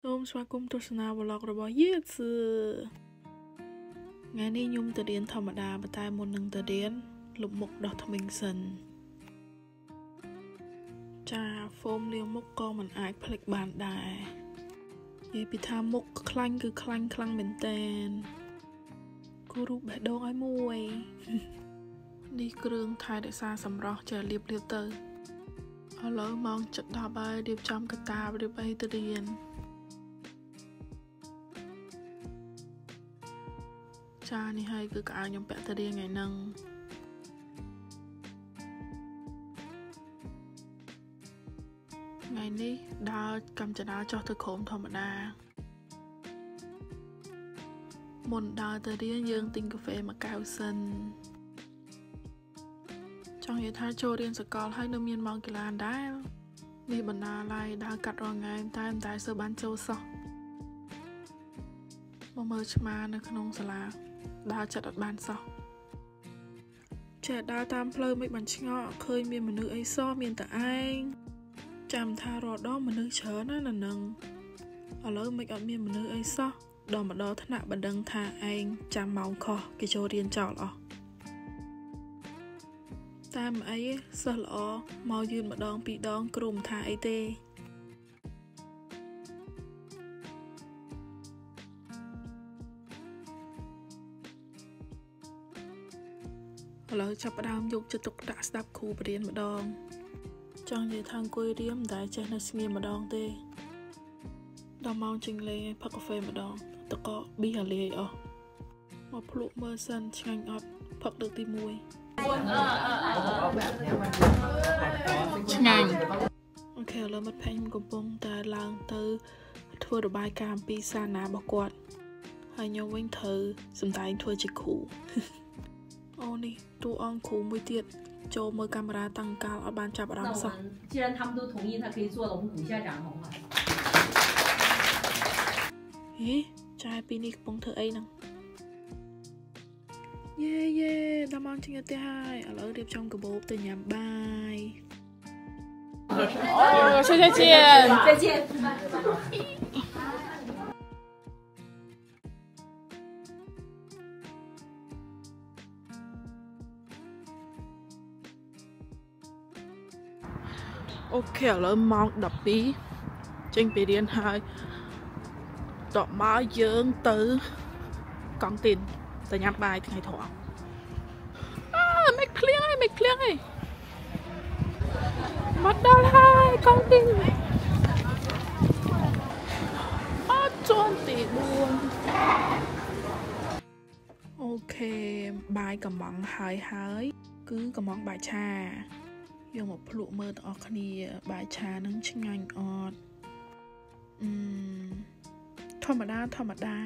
Tôm xoa cung tu sna vlog របស់យើងថ្ងៃនេះខ្ញុំទៅរៀនធម្មតាប៉ុន្តែមុននឹងទៅរៀនលុបមុខដោះធ្មេញសិនចាហ្វូមលាងមុខក៏មិនអាចភ្លេចបានដែរនិយាយពីថាមុខខ្លាញ់គឺខ្លាញ់ខ្លាំងមែនតើគូរូបបេះដូងឲ្យមួយនេះគ្រឿងថែរក្សាសម្រស់ចេះលាបទៅឥឡូវម៉ោង 7:10 ហើយរៀបចំកតាបរៀបអីទៅរៀនចានេះហើយគឺកៅអៅខ្ញុំពាក់ទៅរៀនថ្ងៃហ្នឹងថ្ងៃនេះដើរកម្មចនាចុះទៅក្រុមធម្មតាមុនដើរទៅរៀនយើងទិញកាហ្វេមួយកែវសិនចង់និយាយថាចូលរៀនសកលហើយនៅមានម៉ោងកីឡាដែរនេះបណ្ណាល័យដើរកាត់រាល់ថ្ងៃតែសូវបានចូលសោះមកមើលឆ្មានៅក្នុងសាលាដើរចិត្តអត់បានសោះចេះដើរតាមផ្លូវមិនបានឆ្ងល់ឃើញមានមនុស្សអីសោះមានតែឯងចាំថារាល់ដងមនុស្សច្រើនណាស់នឹងឥឡូវមិនអត់មានមនុស្សអីសោះដល់មកដល់ថ្នាក់បណ្ដឹងថាឯងចាំម៉ោងខុសគេចូលរៀនចោលអស់តាមអីសិស្សល្អមកយឺតម្ដងពីរដងគ្រូមិនថាអីទេឥឡូវចាប់ផ្ដើមយកចិត្តទុកដាក់ស្ដាប់គ្រូបរៀនម្ដងចង់និយាយថាអង្គុយរៀនមិនដែលចេះនៅស្ងៀមម្ដងទេដល់ម៉ោងចេញលេងផឹកកាហ្វេម្ដងតកប៊ីអាលាយអស់មកភ្លក់មើលសិនឆ្ងាញ់អត់ផឹកលើកទី1ឆ្ងាញ់អូខេឥឡូវមិត្តភ័ក្ដិខ្ញុំកំពុងតែឡើងទៅធ្វើរបាយការណ៍អំពីសារណារបស់គាត់ហើយខ្ញុំវិញត្រូវសម្ដែងធ្វើជាគ្រូអូនេះតួអង្គគ្រូមួយទៀតចូលមើលកាមេរ៉ាតាំងកាលអត់បានចាប់អារម្មណ៍សោះ既然他们都同意他可以做了我们鼓一下掌好不好ហេចាយពីនេះកំពុងធ្វើអីហ្នឹងយេដល់ម៉ោងចេញទៅហើយឥឡូវរៀបចំកាបូបទៅញ៉ាំបាយអូ谢谢见再见អូខេឥឡូវម៉ោង 12ចេញពីរៀនហើយតបមកយើងទៅកង់ទីនទៅញ៉ាំបាយថ្ងៃធំមិនឃ្លៀងហើយមកដល់ហើយកង់ទីនអត់ជន់ទី4អូខេបាយកំងហើយគឺកំងបាយឆាយកមកភ្លក់មើលទាំងអស់គ្នាបាយឆានឹងឆ្ងាញ់អត់ធម្មតា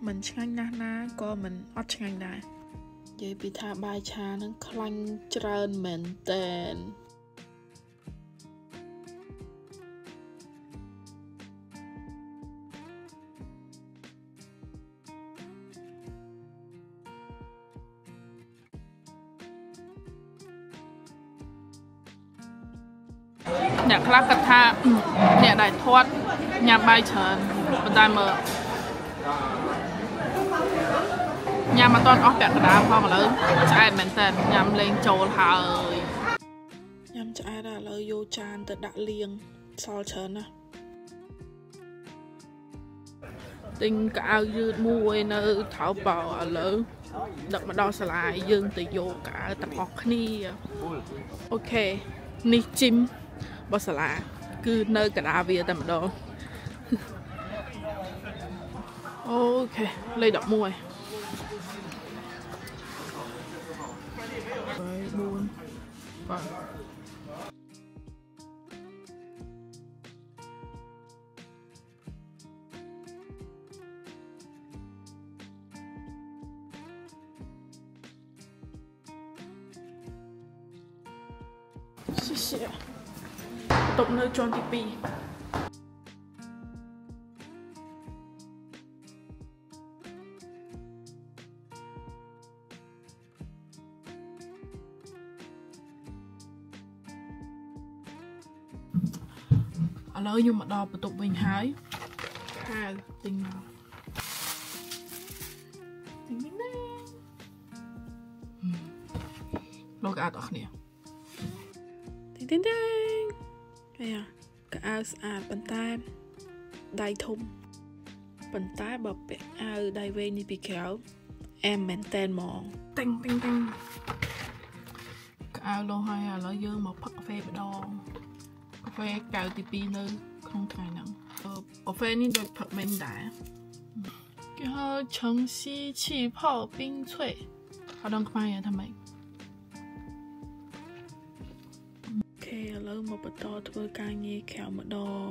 មិនឆ្ងាញ់ណាស់ណាក៏មិនអត់ឆ្ងាញ់ដែរនិយាយពីថាបាយឆានឹងខ្លាញ់ច្រើនមែនតែនអ្នកខ្លះគិតថាអ្នកដែលធាត់ញ៉ាំបាយច្រើនប៉ុន្តែមើលញ៉ាំអត់ទាន់អស់ពាក់កណ្ដាលផងឥឡូវឆ្អែតមែនតើញ៉ាំលេងចូលហើយញ៉ាំឆ្អែតឥឡូវយកចានទៅដាក់លាងសល់ច្រើនណាស់ទិញកៅអៅយឺតមួយនៅថៅប៉ោឥឡូវដឹកមកដល់សាលាយើងទៅយកកៅអៅទាំងអស់គ្នាអូខេនេះជីមបសាឡាគឺនៅកណ្ដាលវាតែម្ដងអូខេលេខ11 4បាទ谢谢ตกនៅជាន់ទី2ឥឡូវខ្ញុំមកដល់បន្ទប់វិញហើយ ៅទិញមកទិញនេះលោកអត់អស់គ្នាទិញអាកៅអៅស្អាតប៉ុន្តែដៃធំប៉ុន្តែបើពាក់អាវដៃវែងនេះពីក្រៅអែមមែនតែនហ្មងទិញកៅអៅលោហើយឥឡូវយើងមកផឹកកាហ្វេម្ដងកាហ្វេកៅទី2នៅក្នុងថ្ងៃហ្នឹងកាហ្វេនេះដូចផឹកមិញដែរគេហៅ橙溪气泡冰萃អត់ដឹងខ្មែរថាម៉េចអូខេឥឡូវមកបន្តធ្វើការងារក្រៅម្ដង